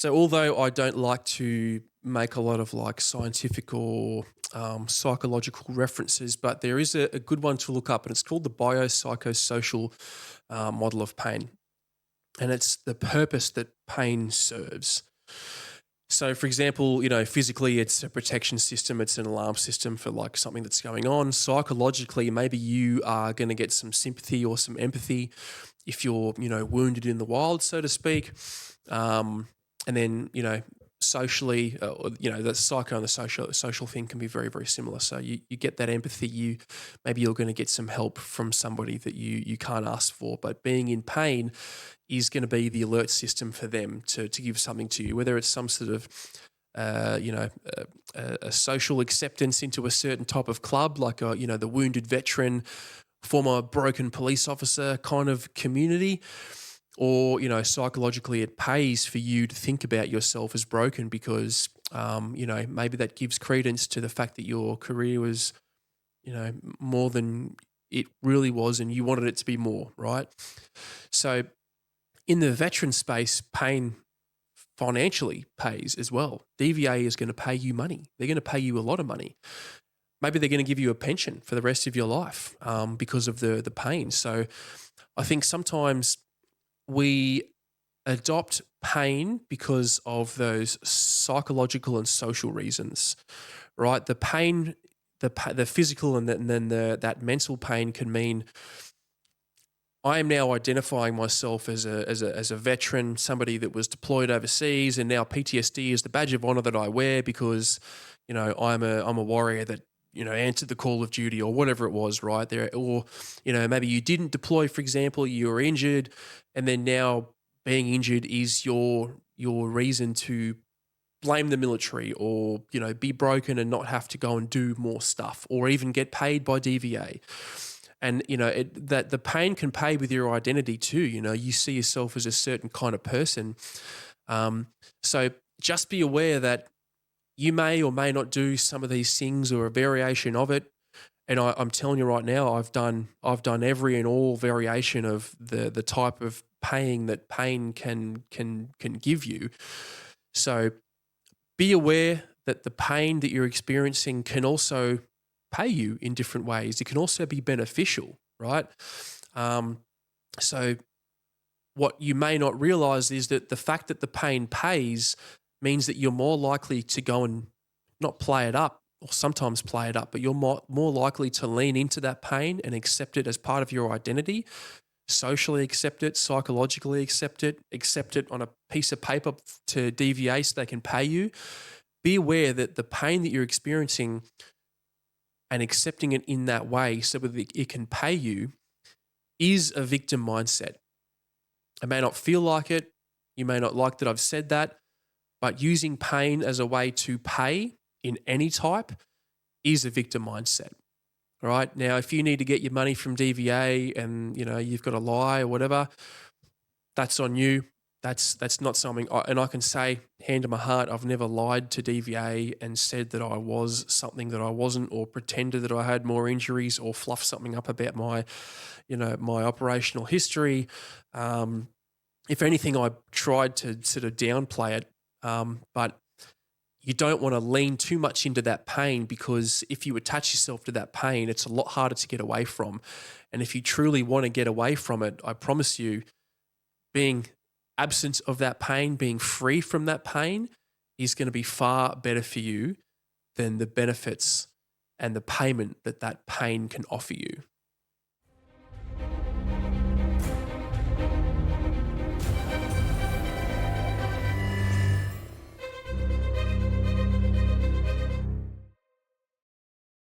So although I don't like to make a lot of like scientific or psychological references, but there is a good one to look up, and it's called the biopsychosocial model of pain, and it's the purpose that pain serves. So, for example, physically, it's a protection system, it's an alarm system for like something that's going on. Psychologically, maybe you are going to get some sympathy or some empathy if you're, wounded in the wild, so to speak. And then, socially, the psycho and the social thing can be very, very similar. So you get that empathy. Maybe you're going to get some help from somebody that you can't ask for. But being in pain is going to be the alert system for them to give something to you, whether it's some sort of a social acceptance into a certain type of club, like the wounded veteran, former broken police officer kind of community, or psychologically it pays for you to think about yourself as broken because maybe that gives credence to the fact that your career was more than it really was and you wanted it to be more, right? So in the veteran space, pain financially pays as well. DVA is going to pay you money. They're going to pay you a lot of money. Maybe they're going to give you a pension for the rest of your life because of the pain. So I think sometimes we adopt pain because of those psychological and social reasons, right? The pain, the physical, and then that mental pain can mean I am now identifying myself as a veteran, somebody that was deployed overseas, and now PTSD is the badge of honor that I wear because, I'm a warrior that answered the call of duty or whatever it was, right there. Or maybe you didn't deploy, for example, you were injured, and then now being injured is your reason to blame the military or be broken and not have to go and do more stuff or even get paid by DVA. And that the pain can pay with your identity too. You see yourself as a certain kind of person. So just be aware that you may or may not do some of these things or a variation of it. And I'm telling you right now, I've done every and all variation of the type of paying that pain can give you. So be aware that the pain that you're experiencing can also pay you in different ways. It can also be beneficial, right? So what you may not realize is that the fact that the pain pays means that you're more likely to go and not play it up or sometimes play it up, but you're more likely to lean into that pain and accept it as part of your identity, socially accept it, psychologically accept it on a piece of paper to DVA so they can pay you. Be aware that the pain that you're experiencing and accepting it in that way so that it can pay you is a victim mindset. It may not feel like it. You may not like that I've said that, but using pain as a way to pay in any type is a victim mindset. All right. Now, if you need to get your money from DVA and you've got to lie or whatever, that's on you. That's not something, and I can say, hand on my heart, I've never lied to DVA and said that I was something that I wasn't, or pretended that I had more injuries, or fluffed something up about my, my operational history. If anything, I tried to sort of downplay it, but you don't want to lean too much into that pain, because if you attach yourself to that pain, it's a lot harder to get away from. And if you truly want to get away from it, I promise you, being absent of that pain, being free from that pain is going to be far better for you than the benefits and the payment that pain can offer you.